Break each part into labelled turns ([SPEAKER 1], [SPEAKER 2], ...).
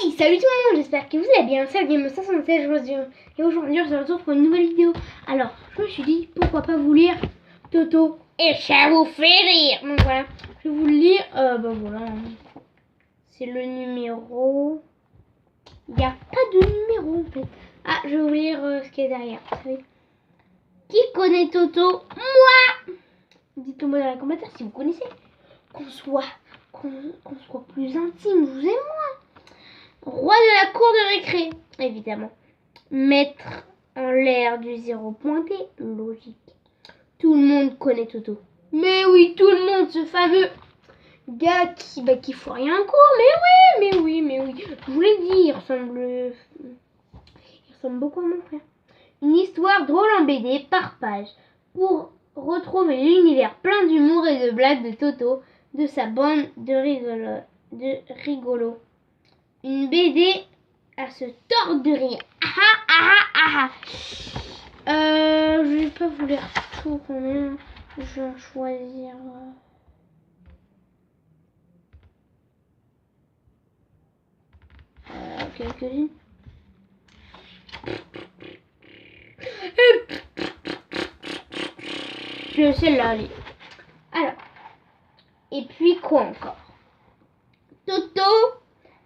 [SPEAKER 1] Hey, salut tout le monde, j'espère que vous allez bien, c'est Game516 aujourd'hui. Et aujourd'hui on se retrouve pour une nouvelle vidéo. Alors, je me suis dit, pourquoi pas vous lire Toto et ça vous fait rire. Donc voilà, je vais vous le lire, voilà. C'est le numéro... Il n'y a pas de numéro en fait. Ah, je vais vous lire ce qu'il y a derrière. Vous savez. Qui connaît Toto? Moi. Dites-le moi dans les commentaires si vous connaissez. Qu'on soit plus intime, vous et moi. Roi de la cour de récré, évidemment. Maître en l'air du zéro pointé, logique. Tout le monde connaît Toto. Mais oui, tout le monde, ce fameux gars qui fout rien en cours. Mais oui. Je vous l'ai dit, il ressemble beaucoup à mon frère. Une histoire drôle en BD par page pour retrouver l'univers plein d'humour et de blagues de Toto, de sa bande de rigolos. Une BD à se tordre de rire. Je vais pas vous lire tout quand même. Je vais en choisir. Quelques-unes. Je sais là, allez. Alors. Et puis quoi encore? Toto,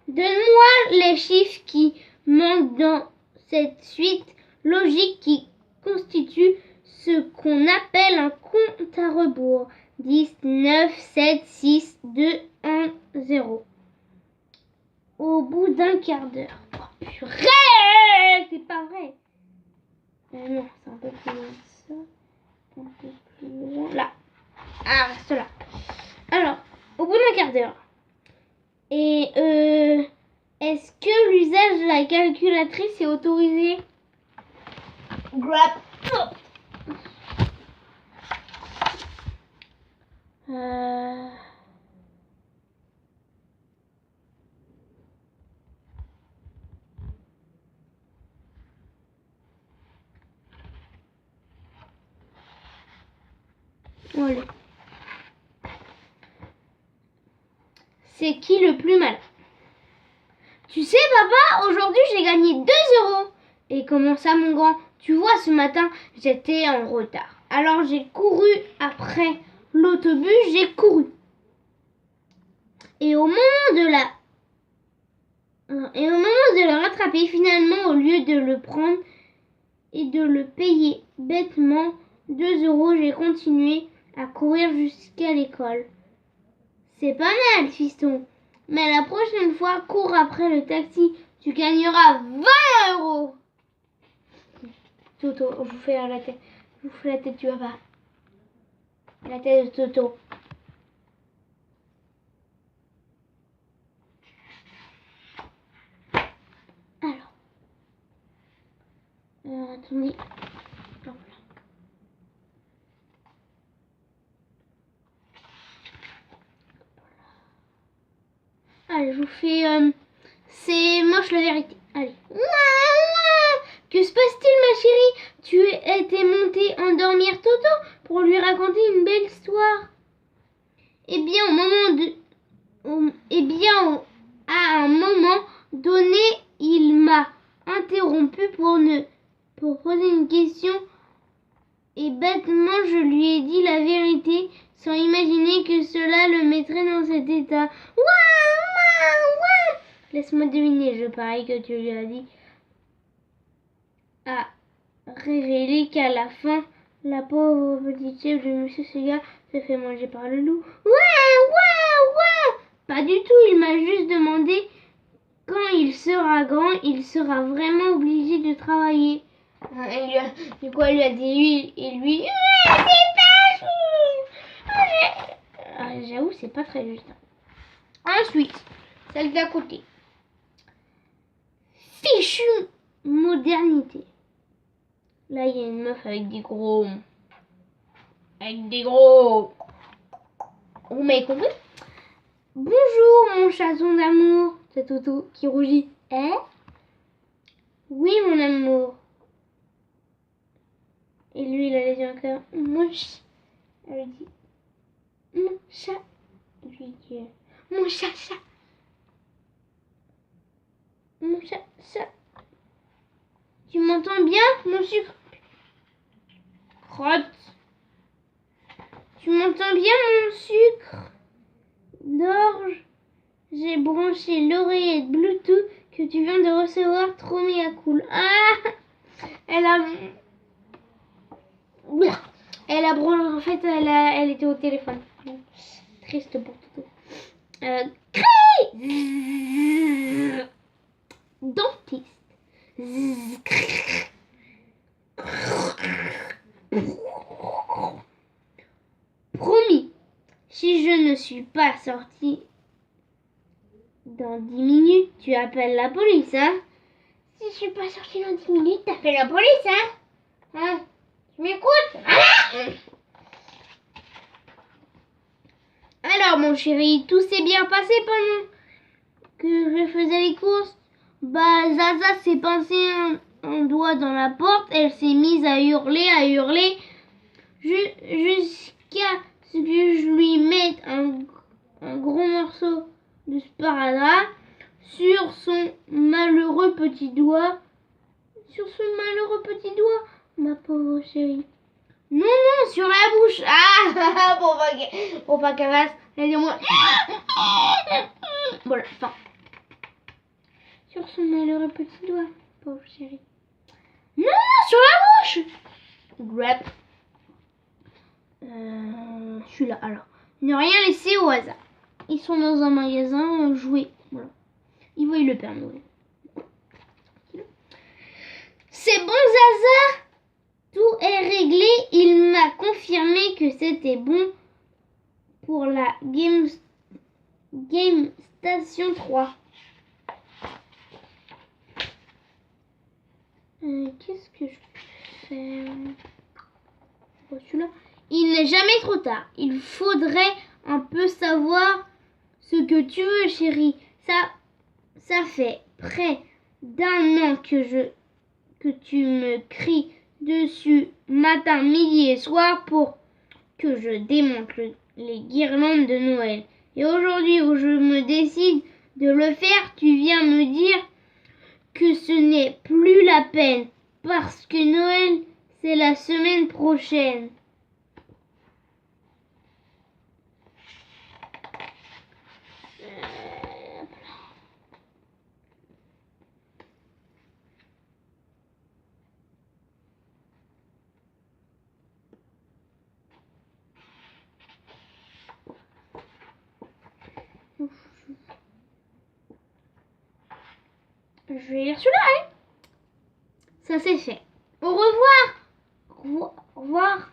[SPEAKER 1] donne-moi les chiffres qui manquent dans cette suite logique qui constitue ce qu'on appelle un compte à rebours. 10, 9, 7, 6, 2, 1, 0. Au bout d'un quart d'heure. Oh purée, c'est pas vrai. Non, c'est un peu plus loin que ça. Un peu plus loin. Là. Ah, reste là. Alors, au bout d'un quart d'heure. Et est-ce que l'usage de la calculatrice est autorisé? Grab. Voilà. C'est qui le plus malin? Tu sais, papa, aujourd'hui j'ai gagné 2 euros. Et comment ça, mon grand? Tu vois, ce matin, j'étais en retard. Alors j'ai couru après l'autobus, j'ai couru. Et au moment de le rattraper, finalement, au lieu de le prendre et de le payer bêtement 2 euros, j'ai continué à courir jusqu'à l'école. C'est pas mal, fiston. Mais la prochaine fois, cours après le taxi. Tu gagneras 20 euros. Toto, je vous fais la tête. Je vous fais la tête du papa. La tête de Toto. Alors. Attendez. Voilà. Allez, je vous fais... c'est moche la vérité. Allez. Que se passe-t-il, ma chérie? Tu étais montée endormir Toto pour lui raconter une belle histoire. Eh bien, à un moment donné, il m'a interrompu pour poser une question et bêtement, je lui ai dit la vérité sans imaginer que cela le mettrait dans cet état. Laisse-moi deviner, je parie que tu lui as dit. A révélé qu'à la fin, la pauvre petite chèvre de Monsieur Sega se fait manger par le loup. Pas du tout, il m'a juste demandé quand il sera grand, il sera vraiment obligé de travailler. Du coup, elle lui a dit oui, et lui, c'est pas juste. J'avoue, c'est pas très juste. Ensuite, celle d'à côté. Fichue modernité. Là, il y a une meuf avec des gros. Vous m'avez compris? Bonjour, mon chaton d'amour. C'est Toto qui rougit. Oui, mon amour. Et lui, il a les yeux en cœur. Mon chat. Elle dit. Mon chat. Lui dit. Mon chat. ça. Tu m'entends bien, mon sucre? Crotte. Tu m'entends bien, mon sucre d'orge? J'ai branché l'oreillette Bluetooth que tu viens de recevoir, trop méga cool. Ah, elle a branché, en fait, elle était au téléphone. Triste pour Toto. Dentiste. Promis, si je ne suis pas sortie dans 10 minutes, tu appelles la police, hein? Si je suis pas sortie dans 10 minutes, t'appelles la police, hein? Hein? Tu m'écoutes? Alors, mon chéri, tout s'est bien passé pendant que je faisais les courses? Bah, Zaza s'est pincé un doigt dans la porte, elle s'est mise à hurler, jusqu'à ce que je lui mette un gros morceau de sparadrap sur son malheureux petit doigt. Ma pauvre chérie. Non, sur la bouche. Ah, pour pas qu'elle fasse. Elle dit moi. Voilà, enfin. Sur son malheureux petit doigt, pauvre chérie. Non, sur la bouche. Grab. Celui-là, alors. Ne rien laisser au hasard. Ils sont dans un magasin, jouer. Voilà. Ils voient le Père Noël. C'est bon, Zaza? Tout est réglé. Il m'a confirmé que c'était bon pour la Game Station 3. Qu'est-ce que je peux faire? Celui-là. Il n'est jamais trop tard. Il faudrait un peu savoir ce que tu veux, chérie. Ça fait près d'1 an que tu me cries dessus matin, midi et soir pour que je démonte les guirlandes de Noël. Et aujourd'hui où je me décide de le faire, tu viens me dire que ce n'est plus la peine parce que Noël, c'est la semaine prochaine. Je vais lire celui-là, hein. Ça c'est fait. Au revoir. Au revoir.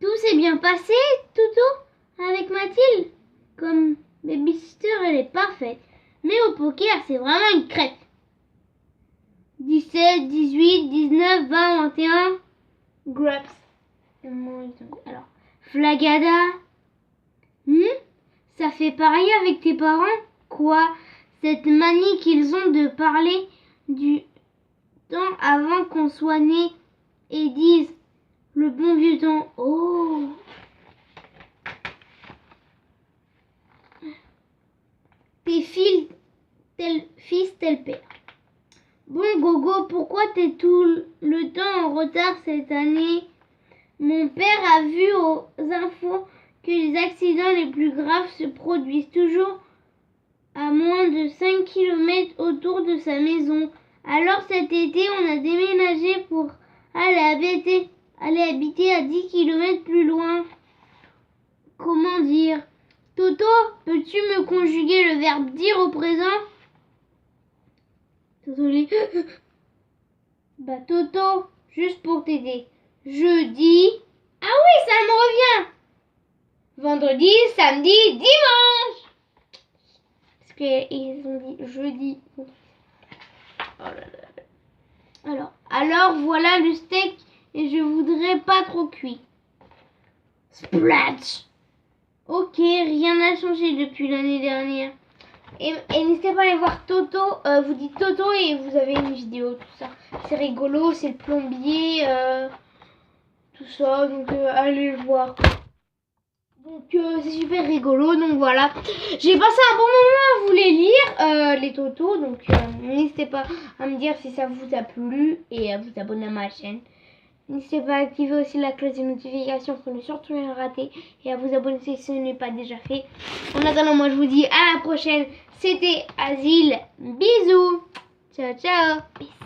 [SPEAKER 1] Tout s'est bien passé, Toto, avec Mathilde. Comme babysitter, elle est parfaite. Mais au poker, c'est vraiment une crête. 17, 18, 19, 20, 21. Grabs. Alors, Flagada. Ça fait pareil avec tes parents? Quoi? Cette manie qu'ils ont de parler du temps avant qu'on soit né et disent le bon vieux temps. Oh! Tes fils, tel fils, tel père. Bon, Gogo, pourquoi t'es tout le temps en retard cette année? Mon père a vu aux infos que les accidents les plus graves se produisent toujours à moins de 5 km autour de sa maison. Alors cet été, on a déménagé pour aller habiter à 10 km plus loin. Comment dire? Toto, peux-tu me conjuguer le verbe dire au présent? Toto, Bah Toto, juste pour t'aider. Jeudi. Ah oui, ça me revient. Vendredi, samedi, dimanche. Parce qu'ils ont dit jeudi. Oh là là. Alors voilà le steak et je voudrais pas trop cuit. Splatch. Ok, rien n'a changé depuis l'année dernière. Et n'hésitez pas à aller voir Toto. Vous dites Toto et vous avez une vidéo, tout ça. C'est rigolo, c'est le plombier, tout ça. Donc allez le voir. Donc c'est super rigolo, donc voilà. J'ai passé un bon moment à vous les lire, les totos, donc n'hésitez pas à me dire si ça vous a plu et à vous abonner à ma chaîne. N'hésitez pas à activer aussi la cloche de notification pour ne surtout rien rater et à vous abonner si ce n'est pas déjà fait. En attendant, moi je vous dis à la prochaine. C'était Asile. Bisous. Ciao, ciao. Peace.